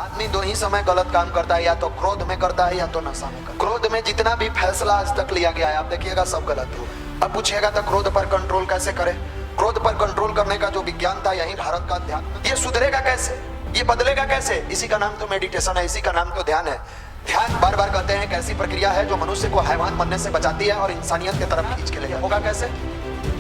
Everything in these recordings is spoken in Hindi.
आदमी दो ही समय गलत काम करता है, या तो क्रोध में करता है या तो नशा में करता है। क्रोध में जितना भी फैसला आज तक लिया गया है आप देखिएगा सब गलत होगा। अब पूछिएगा तो क्रोध पर कंट्रोल कैसे करें? क्रोध पर कंट्रोल करने का जो विज्ञान था यही भारत का अध्यात्म। ये सुधरेगा कैसे, ये बदलेगा कैसे? इसी का नाम तो मेडिटेशन है, इसी का नाम तो ध्यान है। ध्यान बार बार कहते हैं एक ऐसी प्रक्रिया है जो मनुष्य को हैवान बनने से बचाती है और इंसानियत की तरफ खींच के ले जाती है। होगा कैसे?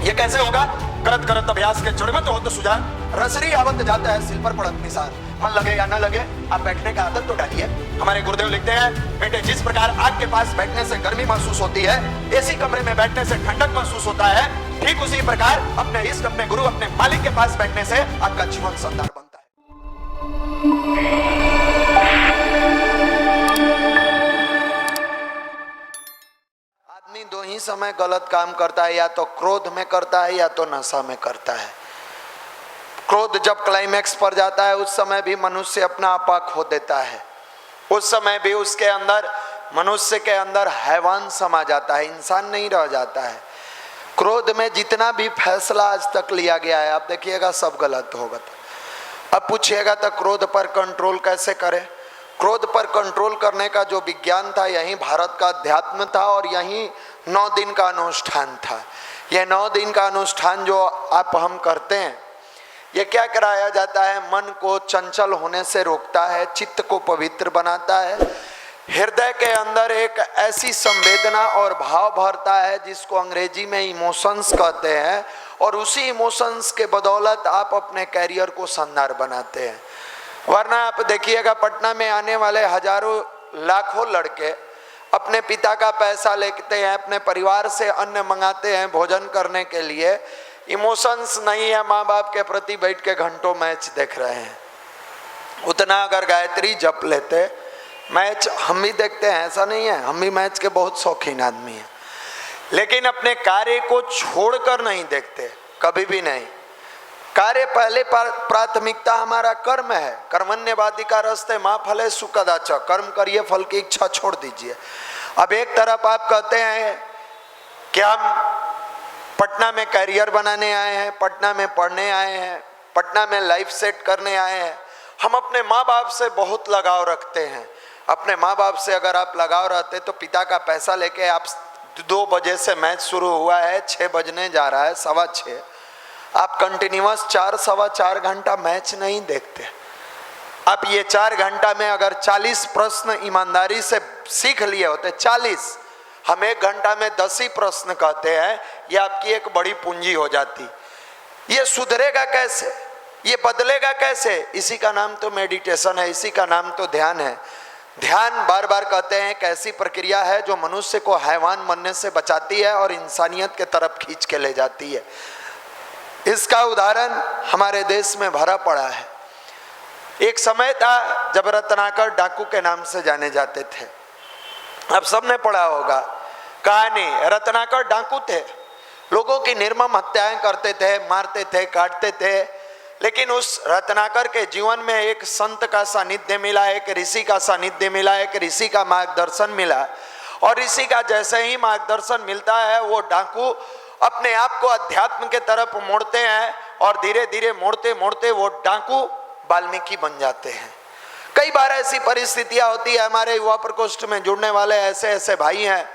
ये कैसे होगा? करत करत अभ्यास के चढ़ में तो हो तो सुजान रसरी आवत जाता है सिल पर पड़त निशान। मन लगे या ना लगे आप बैठने का आदत तो डालिए। हमारे गुरुदेव लिखते हैं बेटे जिस प्रकार आग के पास बैठने से गर्मी महसूस होती है, एसी कमरे में बैठने से ठंडक महसूस होता है, ठीक उसी प्रकार अपने इष्ट, अपने गुरु, अपने मालिक के पास बैठने से आपका जीवन शानदार बनता है। आदमी दो ही समय गलत काम करता है, या तो क्रोध में करता है या तो नशा में करता है। क्रोध जब क्लाइमैक्स पर जाता है उस समय भी मनुष्य अपना आपा खो देता है। उस समय भी उसके अंदर, मनुष्य के अंदर हैवान समा जाता है, इंसान नहीं रह जाता है। क्रोध में जितना भी फैसला आज तक लिया गया है आप देखिएगा सब गलत होगा। अब पूछिएगा तो क्रोध पर कंट्रोल कैसे करें? क्रोध पर कंट्रोल करने का जो विज्ञान था यही भारत का अध्यात्म था और यही 9 दिन का अनुष्ठान था। यह 9 दिन का अनुष्ठान जो आप हम करते हैं, ये क्या कराया जाता है? मन को चंचल होने से रोकता है, चित्त को पवित्र बनाता है, हृदय के अंदर एक ऐसी संवेदना और भाव भरता है जिसको अंग्रेजी में इमोशंस कहते हैं, और उसी इमोशंस के बदौलत आप अपने कैरियर को शानदार बनाते हैं। वरना आप देखिएगा पटना में आने वाले हजारों लाखों लड़के अपने पिता का पैसा लेते हैं, अपने परिवार से अन्न मंगाते हैं भोजन करने के लिए। इमोशंस नहीं है, माँ बाप के प्रति बैठ के घंटों मैच देख रहे हैं। उतना अगर गायत्री जप लेते, मैच हम भी देखते हैं, ऐसा नहीं है, हम भी मैच के बहुत शौकीन आदमी हैं, लेकिन अपने कार्य को छोड़कर नहीं देखते, कभी भी नहीं। कार्य पहले प्राथमिकता हमारा कर्म है। कर्मण्यवादी का रस्ते माँ फले सुकदाच, कर्म करिए फल की इच्छा छोड़ दीजिए। अब एक तरफ आप कहते हैं कि हम पटना में करियर बनाने आए हैं, पटना में पढ़ने आए हैं, पटना में लाइफ सेट करने आए हैं। हम अपने माँ बाप से बहुत लगाव रखते हैं। अपने माँ बाप से अगर आप लगाव रहते तो पिता का पैसा लेके आप 2 बजे से मैच शुरू हुआ है, 6 बजने जा रहा है, 6:15, आप कंटिन्यूअस 4 सवा 4 घंटा मैच नहीं देखते। आप ये 4 घंटा में अगर 40 प्रश्न ईमानदारी से सीख लिए होते, 40, हम 1 घंटा में 10 ही प्रश्न कहते हैं, ये आपकी एक बड़ी पूंजी हो जाती। ये सुधरेगा कैसे, ये बदलेगा कैसे? इसी का नाम तो मेडिटेशन है, इसी का नाम तो ध्यान है। ध्यान बार बार कहते हैं एक ऐसी प्रक्रिया है जो मनुष्य को हैवान बनने से बचाती है और इंसानियत के तरफ खींच के ले जाती है। इसका उदाहरण हमारे देश में भरा पड़ा है। एक समय था जब रत्नाकर डाकू के नाम से जाने जाते थे। अब सबने पढ़ा होगा कहानी। रत्नाकर डाकू थे, लोगों की निर्मम हत्याएं करते थे, मारते थे, काटते थे। लेकिन उस रत्नाकर के जीवन में एक संत का सानिध्य मिला, एक ऋषि का सानिध्य मिला, एक ऋषि का मार्गदर्शन मिला। और ऋषि का जैसे ही मार्गदर्शन मिलता है वो डाकू अपने आप को अध्यात्म के तरफ मोड़ते हैं और धीरे धीरे मोड़ते मोड़ते वो डाकू वाल्मीकि बन जाते हैं। कई बार ऐसी परिस्थितियां होती है। हमारे युवा प्रकोष्ठ में जुड़ने वाले ऐसे ऐसे भाई हैं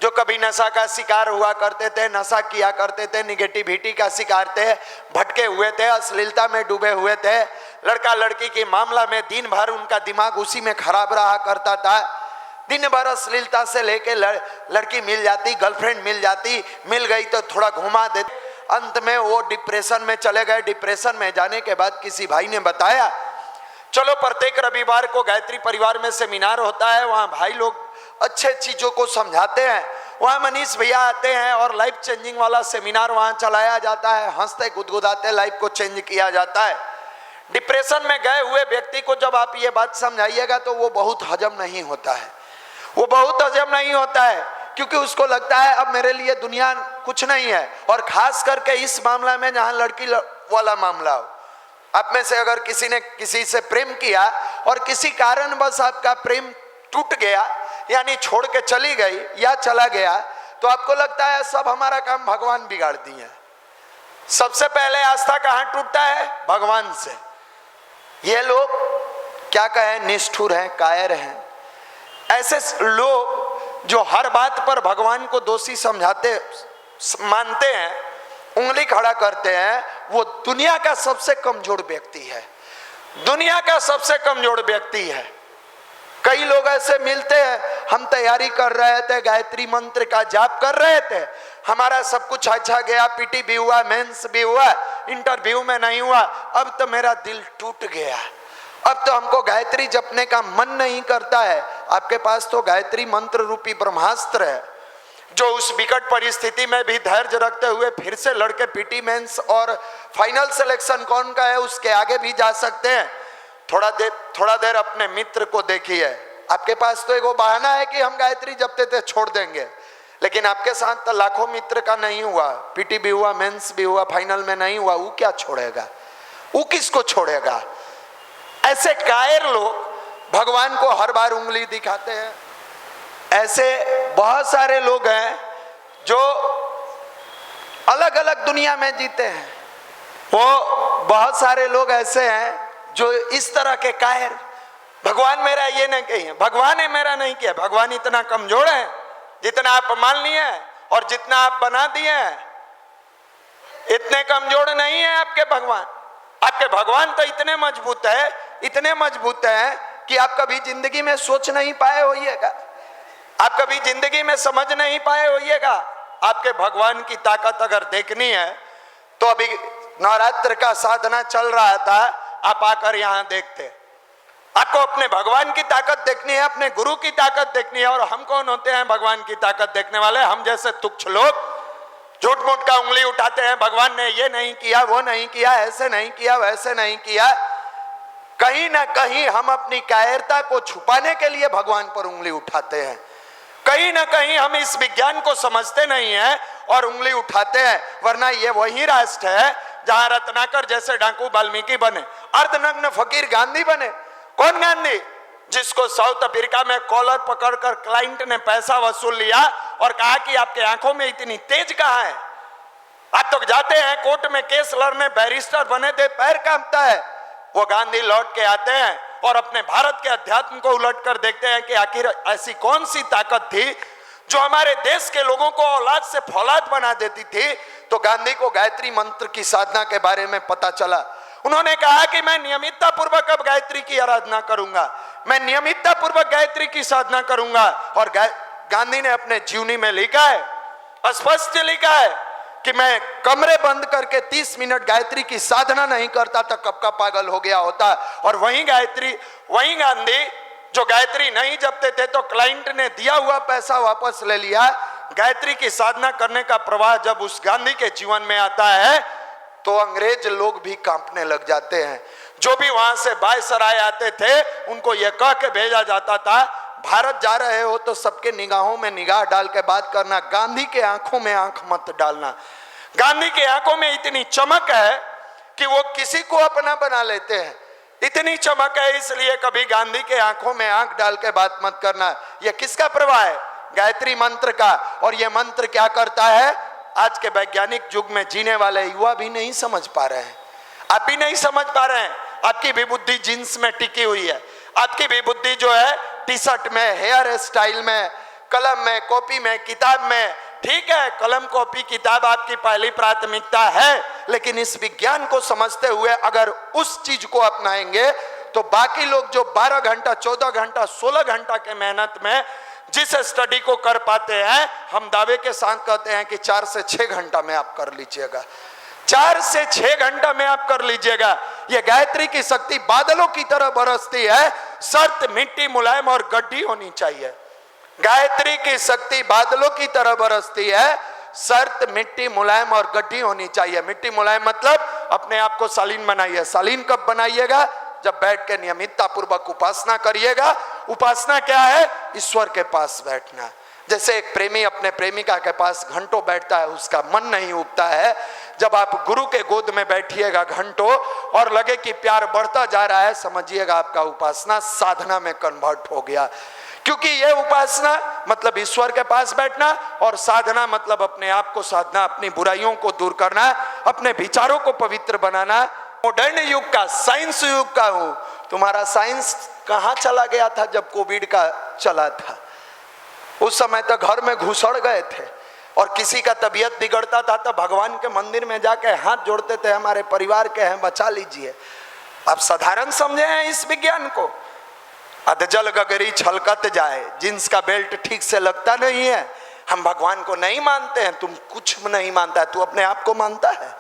जो कभी नशा का शिकार हुआ करते थे, नशा किया करते थे, निगेटिविटी का शिकार थे, भटके हुए थे, अश्लीलता में डूबे हुए थे। लड़का लड़की के मामला में दिन भर उनका दिमाग उसी में खराब रहा करता था। दिन भर अश्लीलता से लेके लड़की मिल जाती, गर्लफ्रेंड मिल जाती, मिल गई तो थोड़ा घुमा देते, अंत में वो डिप्रेशन में चले गए। डिप्रेशन में जाने के बाद किसी भाई ने बताया चलो प्रत्येक रविवार को गायत्री परिवार में सेमिनार होता है, वहाँ भाई लोग अच्छे चीजों को समझाते हैं, वहाँ मनीष भैया आते हैं और लाइफ चेंजिंग वाला सेमिनार वहाँ चलाया जाता है। हंसते गुदगुदाते लाइफ को चेंज किया जाता है। डिप्रेशन में गए हुए व्यक्ति को जब आप ये बात समझाइएगा तो वो बहुत हजम नहीं होता है, वो बहुत हजम नहीं होता है, क्योंकि उसको लगता है अब मेरे लिए दुनिया कुछ नहीं है। और खास करके इस मामला में जहाँ लड़की वाला मामला हो, आप में से अगर किसी ने किसी से प्रेम किया और किसी कारण बस आपका प्रेम टूट गया, यानी छोड़ के चली गई या चला गया, तो आपको लगता है सब हमारा काम भगवान बिगाड़ दिए। सबसे पहले आस्था कहाँ टूटता है? भगवान से। ये लोग क्या कहें, निष्ठुर हैं, कायर हैं। ऐसे लोग जो हर बात पर भगवान को दोषी समझाते मानते हैं, उंगली खड़ा करते हैं, वो दुनिया का सबसे कमजोर व्यक्ति है, दुनिया का सबसे कमजोर व्यक्ति है। कई लोग ऐसे मिलते हैं, हम तैयारी कर रहे थे, गायत्री मंत्र का जाप कर रहे थे, हमारा सब कुछ अच्छा गया, पीटी भी हुआ, मेंस भी हुआ, इंटरव्यू में नहीं हुआ, अब तो मेरा दिल टूट गया, अब तो हमको गायत्री जपने का मन नहीं करता है। आपके पास तो गायत्री मंत्र रूपी ब्रह्मास्त्र है, जो उस विकट परिस्थिति में भी धैर्य रखते हुए फिर से लड़के पीटी मेंस और फाइनल सिलेक्शन कौन का है उसके आगे भी जा सकते हैं। थोड़ा देर अपने मित्र को देखिए। आपके पास तो एगो बहाना है कि हम गायत्री जपते थे छोड़ देंगे, लेकिन आपके साथ तो लाखों मित्र का नहीं हुआ, पीटी भी हुआ, मेंस भी हुआ, फाइनल में नहीं हुआ, वो क्या छोड़ेगा, वो किसको छोड़ेगा। ऐसे कायर लोग भगवान को हर बार उंगली दिखाते हैं। ऐसे बहुत सारे लोग हैं जो अलग अलग दुनिया में जीते हैं। वो बहुत सारे लोग ऐसे हैं जो इस तरह के कायर, भगवान मेरा ये नहीं कही, भगवान ने मेरा नहीं किया, भगवान इतना कमजोर है, जितना आप मान लिए और जितना आप बना दिए इतने कमजोर नहीं है आपके भगवान। आपके भगवान तो इतने मजबूत है, इतने मजबूत है कि आप कभी जिंदगी में सोच नहीं पाए होइएगा, आप कभी जिंदगी में समझ नहीं पाए होइएगा। आपके भगवान की ताकत अगर देखनी है तो अभी नवरात्र का साधना चल रहा था, आप आकर यहाँ देखते। आपको अपने भगवान की ताकत देखनी है, अपने गुरु की ताकत देखनी है। और हम कौन होते हैं भगवान की ताकत देखने वाले? हम जैसे तुच्छ लोग झूठ मूठ का उंगली उठाते हैं, भगवान ने ये नहीं किया, वो नहीं किया, ऐसे नहीं किया, वैसे नहीं किया। कहीं ना कहीं हम अपनी कायरता को छुपाने के लिए भगवान पर उंगली उठाते हैं। कहीं ना कहीं हम इस विज्ञान को समझते नहीं हैं और उंगली उठाते हैं। वरना ये वही राष्ट्र है जहां रत्नाकर जैसे डाकू वाल्मीकि बने, अर्धनग्न फकीर गांधी बने। कौन गांधी? जिसको साउथ अफ्रीका में कॉलर पकड़कर क्लाइंट ने पैसा वसूल लिया और कहा कि आपके आंखों में इतनी तेज कहां है, आप तो जाते हैं कोर्ट में केस लड़ने, बैरिस्टर बने थे, पैर कांपता है। वो गांधी लौट के आते हैं और अपने भारत के अध्यात्म को उलट कर देखते हैं कि आखिर ऐसी कौन सी ताकत थी जो हमारे देश के लोगों को औलाद से फौलाद बना देती थी। तो गांधी को गायत्री मंत्र की साधना के बारे में पता चला। उन्होंने कहा कि मैं नियमितता पूर्वक अब गायत्री की आराधना करूंगा, मैं नियमितता पूर्वक गायत्री की साधना करूंगा। और गांधी ने अपने जीवनी में लिखा है, स्पष्ट लिखा है कि मैं कमरे बंद करके 30 मिनट गायत्री की साधना नहीं करता तो कब का पागल हो गया होता। और वही गांधी जो गायत्री नहीं जपते थे तो क्लाइंट ने दिया हुआ पैसा वापस ले लिया। गायत्री की साधना करने का प्रवाह जब उस गांधी के जीवन में आता है तो अंग्रेज लोग भी कांपने लग जाते हैं। जो भी वहां से वायसराय आते थे उनको यह कह के भेजा जाता था, भारत जा रहे हो तो सबके निगाहों में निगाह डाल के बात करना, गांधी के आंखों में आंख मत डालना। गांधी के आंखों में इतनी चमक है कि वो किसी को अपना बना लेते हैं। इतनी चमक है, इसलिए कभी गांधी के आंखों में आंख डाल के बात मत करना। यह किसका प्रवाह है? गायत्री मंत्र का। और यह मंत्र क्या करता है, आज के वैज्ञानिक युग में जीने वाले युवा भी नहीं समझ पा रहे हैं। आप भी नहीं समझ पा रहे हैं। आपकी भी बुद्धि जींस में टिकी हुई है, आपकी भी बुद्धि जो है टी शर्ट में, हेयर स्टाइल में, कलम में, कॉपी में, किताब में। ठीक है, कलम कॉपी किताब आपकी पहली प्राथमिकता है, लेकिन इस विज्ञान को समझते हुए अगर उस चीज को अपनाएंगे तो बाकी लोग जो 12 घंटा, 14 घंटा, 16 घंटा के मेहनत में जिस स्टडी को कर पाते हैं, हम दावे के साथ कहते हैं कि 4 से 6 घंटा में आप कर लीजिएगा। 4 से 6 घंटा में आप कर लीजिएगा। यह गायत्री की शक्ति बादलों की तरह बरसती है, शर्त मिट्टी मुलायम और गड्ढी होनी चाहिए। गायत्री की शक्ति बादलों की तरह बरसती है, शर्त मिट्टी मुलायम और गड्ढी होनी चाहिए। मिट्टी मुलायम मतलब अपने आप को शालीन बनाइए। शालीन कब बनाइएगा? जब बैठ के नियमितता पूर्वक उपासना करिएगा। उपासना क्या है? ईश्वर के पास बैठना। जैसे एक प्रेमी अपने प्रेमिका के पास घंटों बैठता है, उसका मन नहीं उबता है। जब आप गुरु के गोद में बैठिएगा घंटों और लगे कि प्यार बढ़ता जा रहा है, समझिएगा आपका उपासना साधना में कन्वर्ट हो गया। क्योंकि यह उपासना मतलब ईश्वर के पास बैठना और साधना मतलब अपने आप को साधना, अपनी बुराइयों को दूर करना, अपने विचारों को पवित्र बनाना। मॉडर्न युग का, साइंस युग का हूं तुम्हारा साइंस कहाँ चला गया था जब कोविड का चला था? उस समय तो घर में घुसड़ गए थे, और किसी का तबीयत बिगड़ता था तो भगवान के मंदिर में जाके हाथ जोड़ते थे, हमारे परिवार के हैं बचा लीजिए। आप साधारण समझे हैं इस विज्ञान को? अधजल गगरी छलकत जाए, जींस का बेल्ट ठीक से लगता नहीं है। हम भगवान को नहीं मानते हैं। तुम कुछ नहीं मानता है, तू अपने आप को मानता है?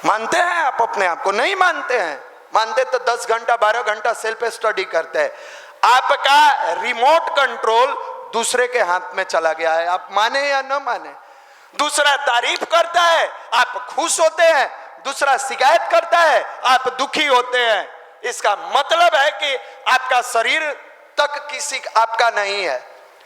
मानते हैं आप अपने आप को? नहीं मानते हैं। मानते तो 10 घंटा 12 घंटा सेल्फ स्टडी करते हैं। आपका रिमोट कंट्रोल दूसरे के हाथ में चला गया है, आप माने या न माने। दूसरा तारीफ करता है, आप खुश होते हैं। दूसरा शिकायत करता है, आप दुखी होते हैं। इसका मतलब है कि आपका शरीर तक किसी आपका नहीं है,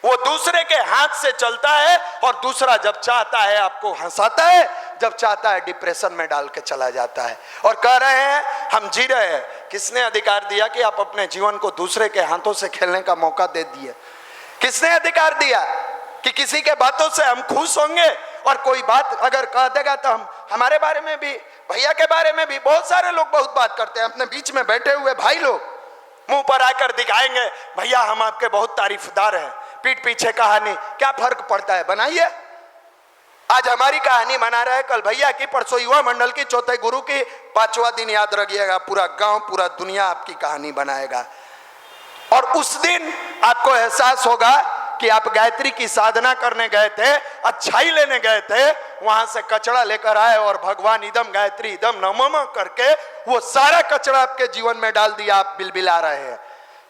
वो दूसरे के हाथ से चलता है। और दूसरा जब चाहता है आपको हंसाता है, जब चाहता है डिप्रेशन में डाल के चला जाता है। और कह रहे हैं हम जी रहे हैं। किसने अधिकार दिया कि आप अपने जीवन को दूसरे के हाथों से खेलने का मौका दे दिए? किसने अधिकार दिया कि किसी के बातों से हम खुश होंगे? और कोई बात अगर कह देगा तो हम, हमारे बारे में भी, भैया के बारे में भी बहुत सारे लोग बहुत बात करते हैं। अपने बीच में बैठे हुए भाई लोग मुंह पर आकर दिखाएंगे, भैया हम आपके बहुत तारीफदार हैं। पीठ पीछे कहानी, क्या फर्क पड़ता है? बनाइए। आज हमारी कहानी बना रहे, कल भैया की, परसों युवा मंडल की, चौथे गुरु की, 5वां दिन याद रखिएगा पूरा गांव पूरा दुनिया आपकी कहानी बनाएगा। और उस दिन आपको एहसास होगा कि आप गायत्री की साधना करने गए थे, अच्छाई लेने गए थे, वहां से कचरा लेकर आए और भगवान इदम गायत्री इदम नमः करके वो सारा कचरा आपके जीवन में डाल दिया। आप बिलबिला रहे हैं,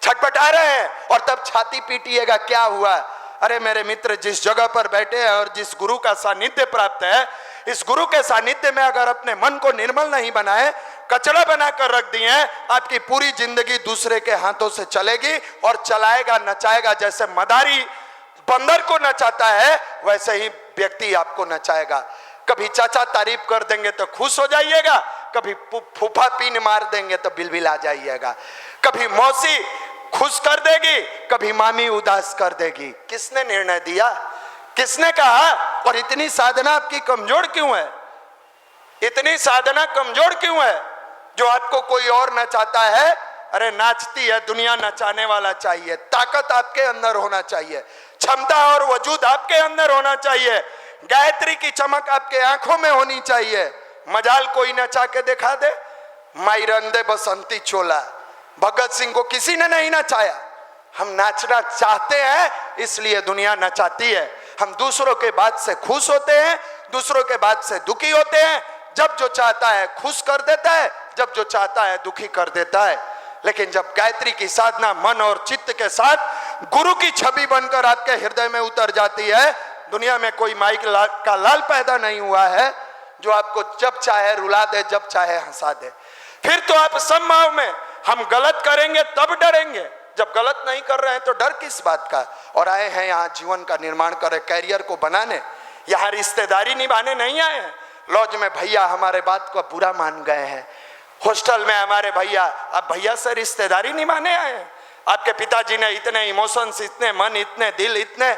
छटपटा रहे हैं, और तब छाती पीटिएगा क्या हुआ? अरे मेरे मित्र, जिस जगह पर बैठे हैं और जिस गुरु का सानिध्य प्राप्त है, इस गुरु के सानिध्य में अगर अपने मन को निर्मल नहीं बनाए, कचरा बनाकर रख दिए, आपकी पूरी जिंदगी दूसरे के हाथों से चलेगी और चलाएगा, नचाएगा। जैसे मदारी बंदर को नचाता है, वैसे ही व्यक्ति आपको नचाएगा। कभी चाचा तारीफ कर देंगे तो खुश हो जाइएगा, कभी फूफा पीन मार देंगे तो बिलबिला जाइएगा, कभी मौसी खुश कर देगी, कभी मामी उदास कर देगी। किसने निर्णय दिया? किसने कहा? और इतनी साधना आपकी कमजोर क्यों है? इतनी साधना कमजोर क्यों है जो आपको कोई और नचाता है? अरे नाचती है दुनिया, नचाने वाला चाहिए। ताकत आपके अंदर होना चाहिए, क्षमता और वजूद आपके अंदर होना चाहिए, गायत्री की चमक आपके आंखों में होनी चाहिए। मजाल कोई नचा के दिखा दे। माई रंदे बसंती चोला, भगत सिंह को किसी ने नहीं नचाया। हम नाचना चाहते हैं, इसलिए दुनिया नचाती है। हम दूसरों के बात से खुश होते हैं, दूसरों के बात से दुखी होते हैं। जब जो चाहता है खुश कर देता है, जब जो चाहता है दुखी कर देता है। लेकिन जब गायत्री की साधना मन और चित्त के साथ गुरु की छवि बनकर आपके हृदय में उतर जाती है, दुनिया में कोई माई का लाल पैदा नहीं हुआ है जो आपको जब चाहे रुला दे, जब चाहे हंसा दे। फिर तो आप समभाव में, हम गलत करेंगे तब डरेंगे, जब गलत नहीं कर रहे हैं तो डर किस बात का? और आए हैं यहाँ जीवन का निर्माण करे, कैरियर को बनाने, यहाँ रिश्तेदारी निभाने नहीं आए हैं। लॉज में भैया हमारे बात को बुरा मान गए हैं, हॉस्टल में हमारे भैया, अब भैया से रिश्तेदारी निभाने आए हैं। आपके पिताजी ने इतने इमोशंस, इतने मन, इतने दिल, इतने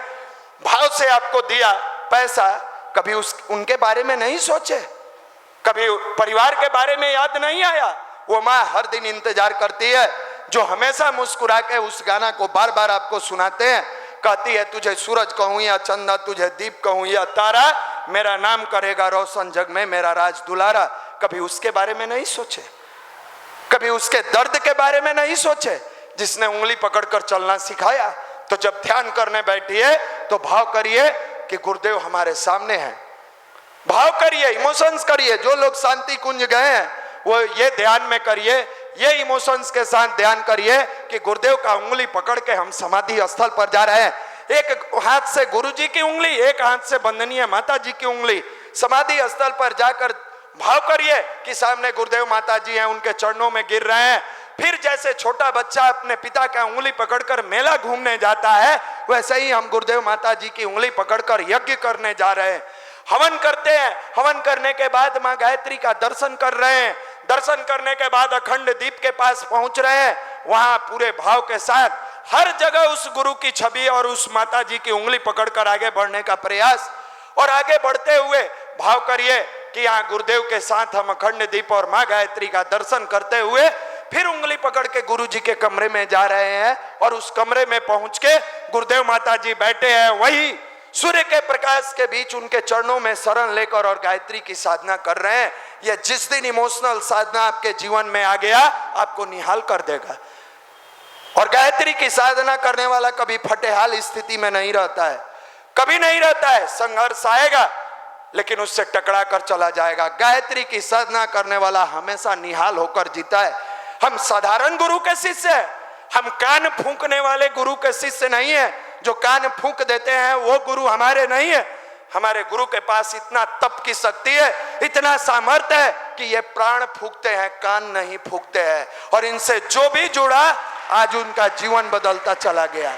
भाव से आपको दिया पैसा, कभी उनके बारे में नहीं सोचे? कभी परिवार के बारे में याद नहीं आया? वो माँ हर दिन इंतजार करती है, जो हमेशा मुस्कुरा के उस गाना को बार बार आपको सुनाते हैं, कहती है तुझे सूरज कहूं या चंदा, तुझे दीप कहूं या तारा, मेरा नाम करेगा रोशन जग में मेरा राज दुलारा। कभी उसके बारे में नहीं सोचे? कभी उसके दर्द के बारे में नहीं सोचे जिसने उंगली पकड़कर चलना सिखाया? तो जब ध्यान करने बैठिए तो भाव करिए कि गुरुदेव हमारे सामने हैं। भाव करिए, इमोशंस करिए। जो लोग शांति कुंज गए हैं वो ये ध्यान में करिए, ये इमोशंस के साथ ध्यान करिए कि गुरुदेव का उंगली पकड़ के हम समाधि स्थल पर जा रहे हैं। एक हाथ से गुरुजी की उंगली, एक हाथ से वंदनीय माता जी की उंगली। समाधि स्थल पर जाकर भाव करिए कि सामने गुरुदेव माता जी हैं, उनके चरणों में गिर रहे हैं। फिर जैसे छोटा बच्चा अपने पिता का उंगली पकड़कर मेला घूमने जाता है, वैसे ही हम गुरुदेव माता जी की उंगली पकड़कर यज्ञ करने जा रहे हैं। हवन करते हैं, हवन करने के बाद माँ गायत्री का दर्शन कर रहे हैं। दर्शन करने के बाद अखंड दीप के पास पहुंच रहे हैं। वहां पूरे भाव के साथ हर जगह उस गुरु की छवि और उस माता जी की उंगली पकड़कर आगे बढ़ने का प्रयास। और आगे बढ़ते हुए भाव करिए कि यहाँ गुरुदेव के साथ हम अखंड दीप और माँ गायत्री का दर्शन करते हुए फिर उंगली पकड़ के गुरुजी के कमरे में जा रहे हैं और उस कमरे में पहुंच के गुरुदेव माता जी बैठे हैं, वही सूर्य के प्रकाश के बीच उनके चरणों में शरण लेकर और गायत्री की साधना कर रहे हैं। यह जिस दिन इमोशनल साधना आपके जीवन में आ गया, आपको निहाल कर देगा। और गायत्री की साधना करने वाला कभी फटेहाल स्थिति में नहीं रहता है, कभी नहीं रहता है। संघर्ष आएगा लेकिन उससे टकरा कर चला जाएगा। गायत्री की साधना करने वाला हमेशा निहाल होकर जीता है। हम साधारण गुरु के शिष्य हैं, हम कान फूंकने वाले गुरु के शिष्य नहीं है। जो कान फूंक देते हैं वो गुरु हमारे नहीं है। हमारे गुरु के पास इतना तप की शक्ति है, इतना सामर्थ्य है कि ये प्राण फूंकते हैं, कान नहीं फूंकते हैं। और इनसे जो भी जुड़ा आज उनका जीवन बदलता चला गया।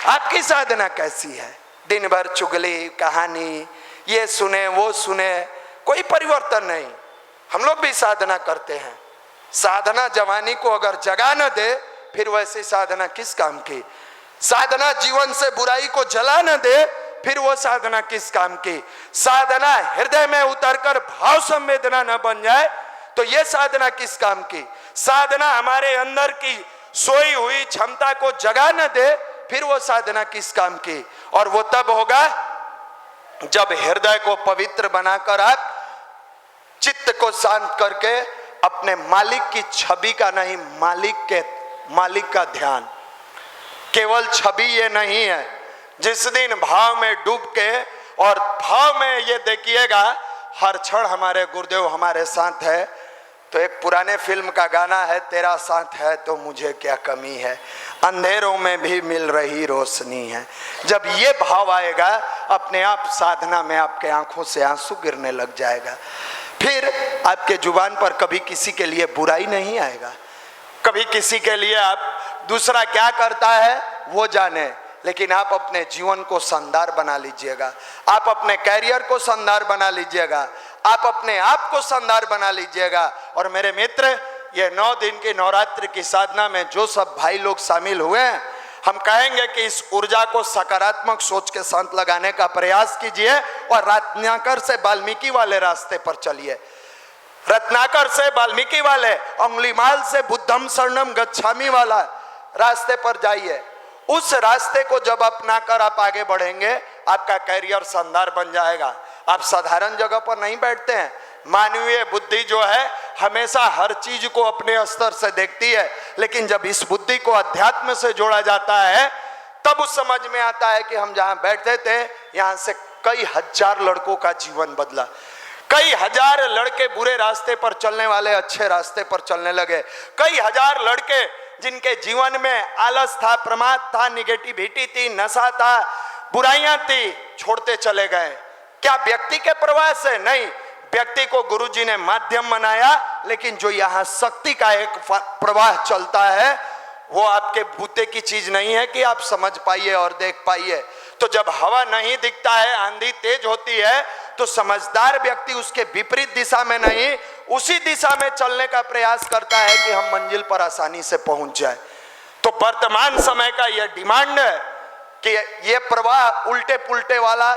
आपकी साधना कैसी है? दिन भर चुगली कहानी, ये सुने वो सुने, कोई परिवर्तन नहीं। हम लोग भी साधना करते हैं। साधना जवानी को अगर जगा न दे, फिर वैसी साधना किस काम की? साधना जीवन से बुराई को जला न दे, फिर वो साधना किस काम की? साधना हृदय में उतरकर भाव संवेदना न बन जाए तो ये साधना किस काम की? साधना हमारे अंदर की सोई हुई क्षमता को जगा न दे, फिर वो साधना किस काम की? और वो तब होगा जब हृदय को पवित्र बनाकर आप चित्त को शांत करके अपने मालिक की छवि का नहीं, मालिक का ध्यान। केवल छवि ये नहीं है। जिस दिन भाव में डूब के और भाव में ये देखिएगा हर क्षण हमारे गुरुदेव हमारे साथ है। तो एक पुराने फिल्म का गाना है, तेरा साथ है तो मुझे क्या कमी है, अंधेरों में भी मिल रही रोशनी है। जब ये भाव आएगा अपने आप साधना में आपके आंखों से आंसू गिरने लग जाएगा। फिर आपके जुबान पर कभी किसी के लिए बुराई नहीं आएगा, कभी किसी के लिए आप दूसरा क्या करता है वो जाने, लेकिन आप अपने जीवन को शानदार बना लीजिएगा, आप अपने कैरियर को शानदार बना लीजिएगा, आप अपने आप को शानदार बना लीजिएगा। और मेरे मित्र, ये 9 दिन की नवरात्रि की साधना में जो सब भाई लोग शामिल हुए हैं, हम कहेंगे कि इस ऊर्जा को सकारात्मक सोच के साथ लगाने का प्रयास कीजिए और रत्नाकर से वाल्मीकि वाले रास्ते पर चलिए। रत्नाकर से वाल्मीकि वाले, अंगुलीमाल से बुद्धम शरणम गच्छामि वाला रास्ते पर जाइए। उस रास्ते को जब अपनाकर आप आगे बढ़ेंगे, आपका कैरियर शानदार बन जाएगा। आप साधारण जगह पर नहीं बैठते हैं। मानवीय बुद्धि जो है हमेशा हर चीज को अपने स्तर से देखती है, लेकिन जब इस बुद्धि को अध्यात्म से जोड़ा जाता है तब उस समझ में आता है कि हम जहां बैठते थे यहां से कई हजार लड़कों का जीवन बदला, कई हजार लड़के बुरे रास्ते पर चलने वाले अच्छे रास्ते पर चलने लगे, कई हजार लड़के जिनके जीवन में आलस था, प्रमाद था, निगेटिविटी थी, नशा था, बुराइयां थी, छोड़ते चले गए। क्या व्यक्ति के प्रवाह से? नहीं, व्यक्ति को गुरुजी ने माध्यम बनाया, लेकिन जो यहाँ शक्ति का एक प्रवाह चलता है वो आपके बूते की चीज नहीं है कि आप समझ पाइए और देख पाइए। तो जब हवा नहीं दिखता है, आंधी तेज होती है, तो समझदार व्यक्ति उसके विपरीत दिशा में नहीं, उसी दिशा में चलने का प्रयास करता है कि हम मंजिल पर आसानी से पहुंच जाए। तो वर्तमान समय का यह डिमांड है कि यह प्रवाह उल्टे पुल्टे वाला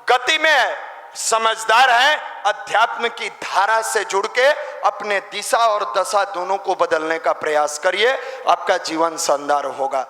गति में है। समझदार है, अध्यात्म की धारा से जुड़ के अपने दिशा और दशा दोनों को बदलने का प्रयास करिए, आपका जीवन शानदार होगा।